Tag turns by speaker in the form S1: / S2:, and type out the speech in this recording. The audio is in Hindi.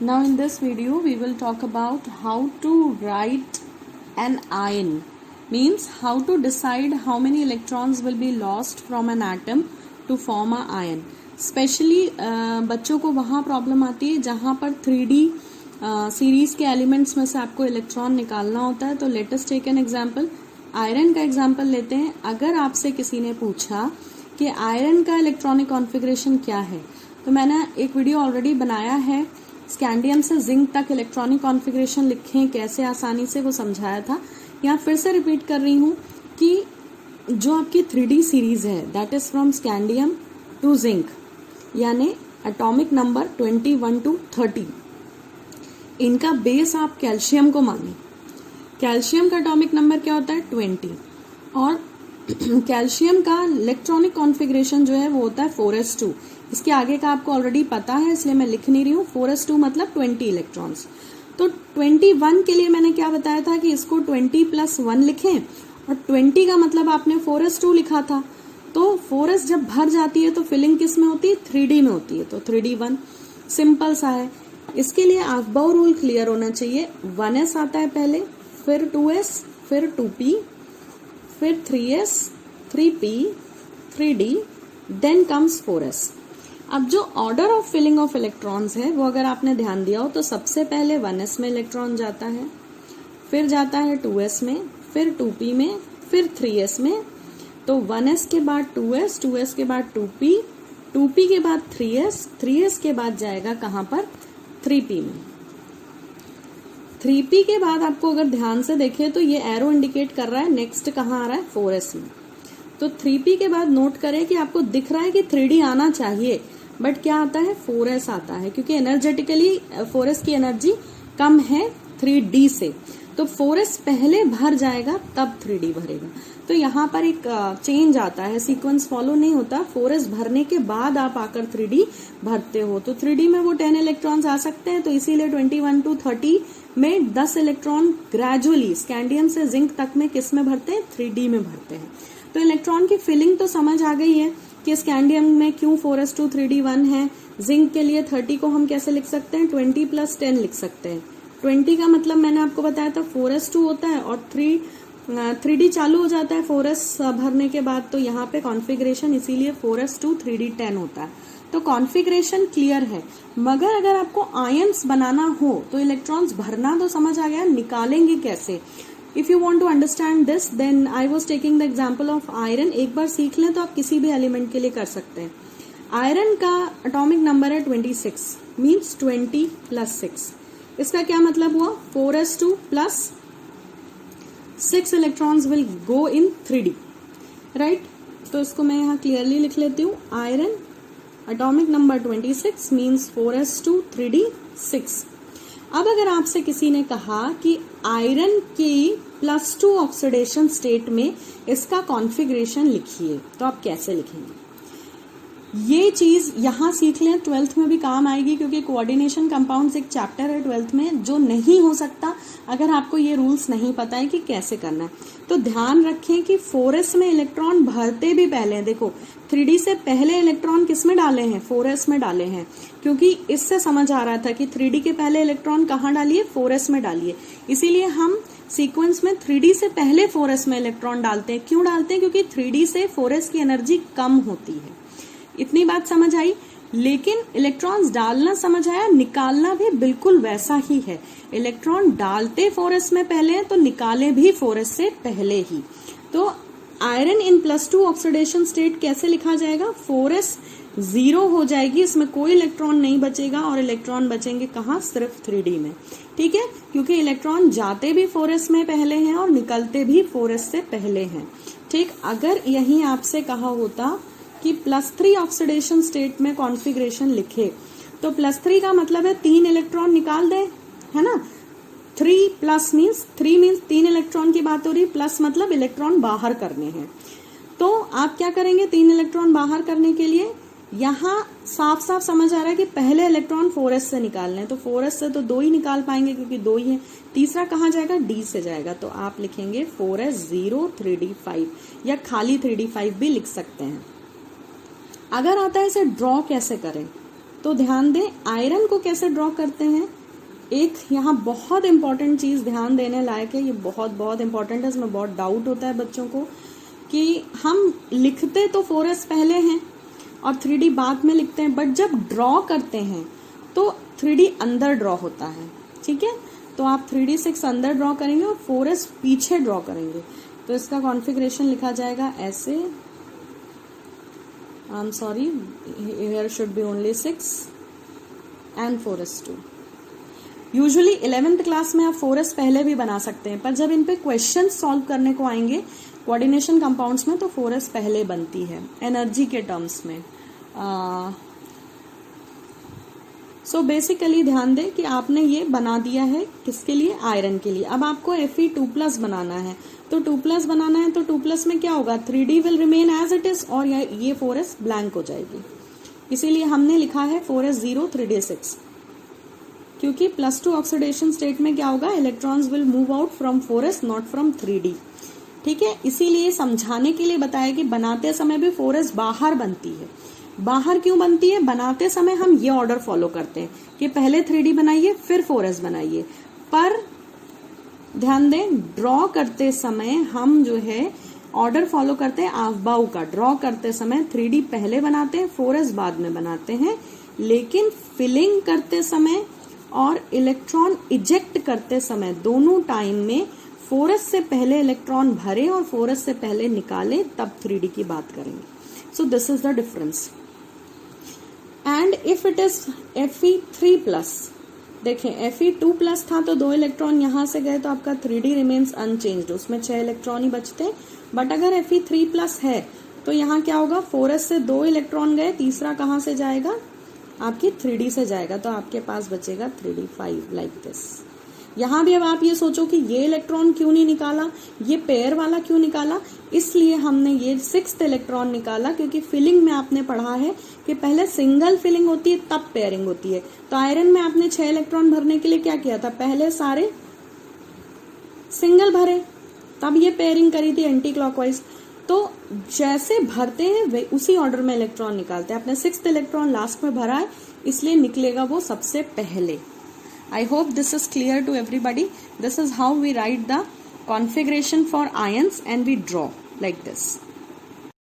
S1: Now in this video we will talk about how to write an ion, means how to decide how many electrons will be lost from an atom to form a ion. Especially बच्चों को वहाँ प्रॉब्लम आती है जहाँ पर 3D सीरीज के एलिमेंट्स में से आपको इलेक्ट्रॉन निकालना होता है. तो let us take an example. Iron का एग्जांपल लेते हैं. अगर आपसे किसी ने पूछा कि आयरन का इलेक्ट्रॉनिक कॉन्फ़िगरेशन क्या है, तो मैंने एक वीडियो ऑलरेडी बनाया है. स्कैंडियम से जिंक तक इलेक्ट्रॉनिक कॉन्फ़िगरेशन लिखें कैसे आसानी से, वो समझाया था. यहाँ फिर से रिपीट कर रही हूँ कि जो आपकी 3D सीरीज है that is from scandium to zinc, यानी एटॉमिक नंबर 21 टू 30. इनका बेस आप कैल्शियम को माने. कैल्शियम का एटॉमिक नंबर क्या होता है 20, और कैल्शियम का इलेक्ट्रॉनिक कॉन्फ़िगरेशन जो है वो होता है 4s2. इसके आगे का आपको ऑलरेडी पता है इसलिए मैं लिख नहीं रही हूँ. 4s2 मतलब 20 इलेक्ट्रॉन्स. तो 21 के लिए मैंने क्या बताया था कि इसको 20 + 1 लिखें, और 20 का मतलब आपने 4s2 लिखा था. तो 4s जब भर जाती है तो फिलिंग किस में होती है 3D में होती है. तो 3D1 सिंपल सा है. इसके लिए अफबाउ रूल क्लियर होना चाहिए. 1s आता है पहले, फिर 2s, फिर 2p, फिर 3s, 3p, 3d, then comes 4s. अब जो order of filling of electrons है वो अगर आपने ध्यान दिया हो तो सबसे पहले 1s में इलेक्ट्रॉन जाता है, फिर जाता है 2s में, फिर 2p में, फिर 3s में. तो 1s के बाद 2s, 2s के बाद 2p, 2p के बाद 3s, 3s के बाद जाएगा कहाँ पर 3p में. 3p के बाद आपको अगर ध्यान से देखें तो ये एरो इंडिकेट कर रहा है नेक्स्ट कहाँ आ रहा है 4s में. तो 3p के बाद नोट करें कि आपको दिख रहा है कि 3d आना चाहिए, बट क्या आता है 4s आता है, क्योंकि एनर्जेटिकली 4s की एनर्जी कम है 3d से. तो 4s पहले भर जाएगा तब 3d भरेगा. तो यहाँ पर एक चेंज आता है, सीक्वेंस फॉलो नहीं होता. 4s भरने के बाद आप आकर 3d भरते हो. तो 3d में वो 10 इलेक्ट्रॉन्स आ सकते हैं. तो इसीलिए 21 टू 30 में 10 इलेक्ट्रॉन ग्रेजुअली स्कैंडियम से जिंक तक में किस में भरते हैं 3d में भरते हैं. तो इलेक्ट्रॉन की फिलिंग तो समझ आ गई है कि स्कैंडियम में क्यों 4s2 3d1 है. जिंक के लिए 30 को हम कैसे लिख सकते हैं 20 + 10 लिख सकते हैं. 20 का मतलब मैंने आपको बताया था 4s2 होता है, और 3d चालू हो जाता है 4s भरने के बाद. तो यहाँ पे कॉन्फ़िगरेशन इसीलिए 4s2 3d10 होता है. तो कॉन्फ़िगरेशन क्लियर है. मगर अगर आपको आयंस बनाना हो तो इलेक्ट्रॉन्स भरना तो समझ आ गया, निकालेंगे कैसे. If you want to understand this then I was taking the example of iron. एक बार सीख लें तो आप किसी भी एलिमेंट के लिए कर सकते हैं. आयरन का एटॉमिक नंबर है 26, मीन्स 20 + 6. इसका क्या मतलब हुआ 4s2 + 6 electrons will go in 3d, right. तो इसको मैं यहाँ क्लियरली लिख लेती हूँ. Iron atomic number 26 means 4s2 3d 6. अब अगर आपसे किसी ने कहा कि आयरन की +2 ऑक्सीडेशन स्टेट में इसका कॉन्फ़िगरेशन लिखिए, तो आप कैसे लिखेंगे. ये चीज यहाँ सीख लें, 12th में भी काम आएगी, क्योंकि कोऑर्डिनेशन कंपाउंड्स एक चैप्टर है 12th में जो नहीं हो सकता अगर आपको ये रूल्स नहीं पता है कि कैसे करना है. तो ध्यान रखें कि 4s में इलेक्ट्रॉन भरते भी पहले हैं. देखो 3d से पहले इलेक्ट्रॉन किस में डाले हैं 4s में डाले हैं, क्योंकि इससे समझ आ रहा था कि 3d के पहले इलेक्ट्रॉन कहाँ डालिए 4s में डालिए. इसीलिए हम सीक्वेंस में 3d से पहले 4s में इलेक्ट्रॉन डालते हैं. क्यों डालते हैं, क्योंकि 3d से 4s की एनर्जी कम होती है. इतनी बात समझ आई. लेकिन इलेक्ट्रॉन्स डालना समझ आया, निकालना भी बिल्कुल वैसा ही है. इलेक्ट्रॉन डालते 4s में पहले हैं तो निकाले भी 4s से पहले ही. तो आयरन इन +2 ऑक्सीडेशन स्टेट कैसे लिखा जाएगा 4s 0 हो जाएगी, इसमें कोई इलेक्ट्रॉन नहीं बचेगा, और इलेक्ट्रॉन बचेंगे कहाँ सिर्फ 3d में. ठीक है, क्योंकि इलेक्ट्रॉन जाते भी 4s में पहले हैं और निकलते भी 4s से पहले हैं. ठीक, अगर यही आपसे कहा होता कि +3 ऑक्सीडेशन स्टेट में कॉन्फ़िगरेशन लिखे, तो +3 का मतलब है 3 इलेक्ट्रॉन निकाल दे, है ना. 3 मीन्स 3 इलेक्ट्रॉन की बात हो रही, प्लस मतलब इलेक्ट्रॉन बाहर करने हैं. तो आप क्या करेंगे 3 इलेक्ट्रॉन बाहर करने के लिए, यहाँ साफ साफ समझ आ रहा है कि पहले इलेक्ट्रॉन 4s से निकालने हैं. तो 4s से तो 2 ही निकाल पाएंगे क्योंकि 2 ही है. तीसरा कहाँ जाएगा d से जाएगा. तो आप लिखेंगे 4s 0 3d5, या खाली 3d5 भी लिख सकते हैं. अगर आता है इसे ड्रॉ कैसे करें, तो ध्यान दें आयरन को कैसे ड्रॉ करते हैं। एक यहाँ बहुत इंपॉर्टेंट चीज ध्यान देने लायक है, ये बहुत बहुत इंपॉर्टेंट है, इसमें बहुत डाउट होता है बच्चों को कि हम लिखते तो 4s पहले हैं और 3D बाद में लिखते हैं, बट जब ड्रॉ करते हैं तो 3D अंदर ड्रॉ होता है। ठीक है, तो आप 3D6 अंदर ड्रॉ करेंगे और 4s पीछे ड्रॉ करेंगे। तो इसका कॉन्फ़िगरेशन लिखा जाएगा ऐसे, I am sorry, here should be only 6 and 4s2। Usually 11th class में आप 4s पहले भी बना सकते हैं, पर जब इन पे क्वेश्चन सॉल्व करने को आएंगे कोऑर्डिनेशन कंपाउंड्स में तो 4s पहले बनती है एनर्जी के टर्म्स में। सो बेसिकली ध्यान दें कि आपने ये बना दिया है किसके लिए, आयरन के लिए। अब आपको Fe2+ बनाना है, तो 2+ बनाना है, तो 2+ में क्या होगा, 3D will remain as it is और ये 4s ब्लैंक हो जाएगी। इसीलिए हमने लिखा है 4s0 3D6, क्योंकि +2 ऑक्सीडेशन स्टेट में क्या होगा, electrons will move out from 4s not from 3D। ठीक है, इसीलिए समझाने के लिए बताया कि बनाते समय भी 4s बाहर बनती है। बाहर क्यों बनती है, बनाते समय हम ये ऑर्डर फॉलो करते हैं कि पहले 3D बनाइए फिर 4s बनाइए, पर ध्यान दें ड्रॉ करते समय हम जो है ऑर्डर फॉलो करते हैं आफबाऊ का। ड्रॉ करते समय 3D पहले बनाते हैं, 4s बाद में बनाते हैं, लेकिन फिलिंग करते समय और इलेक्ट्रॉन इजेक्ट करते समय दोनों टाइम में 4s से पहले इलेक्ट्रॉन भरे और 4s से पहले निकाले, तब 3D की बात करेंगे। So this is the difference. And if it is Fe3+, देखें Fe2+ था तो 2 इलेक्ट्रॉन यहां से गए तो आपका 3D रिमेन्स अनचेंज्ड, उसमें 6 इलेक्ट्रॉन ही बचते हैं। बट अगर Fe3+ है तो यहाँ क्या होगा, 4s से 2 इलेक्ट्रॉन गए, तीसरा कहाँ से जाएगा, आपकी 3D से जाएगा, तो आपके पास बचेगा 3D5 लाइक दिस। यहाँ भी अब आप ये सोचो कि ये इलेक्ट्रॉन क्यों नहीं निकाला, ये पेयर वाला क्यों निकाला, इसलिए हमने ये 6th इलेक्ट्रॉन निकाला, क्योंकि फिलिंग में आपने पढ़ा है कि पहले सिंगल फिलिंग होती है तब पेयरिंग होती है। तो आयरन में आपने 6 इलेक्ट्रॉन भरने के लिए क्या किया था, पहले सारे सिंगल भरे, तब ये पेयरिंग करी थी एंटी क्लॉकवाइज। तो जैसे भरते हैं वे उसी ऑर्डर में इलेक्ट्रॉन निकालते हैं। आपने 6th इलेक्ट्रॉन लास्ट में भरा है, इसलिए निकलेगा वो सबसे पहले। I hope this is clear to everybody. This is how we write the configuration for ions and we draw like this.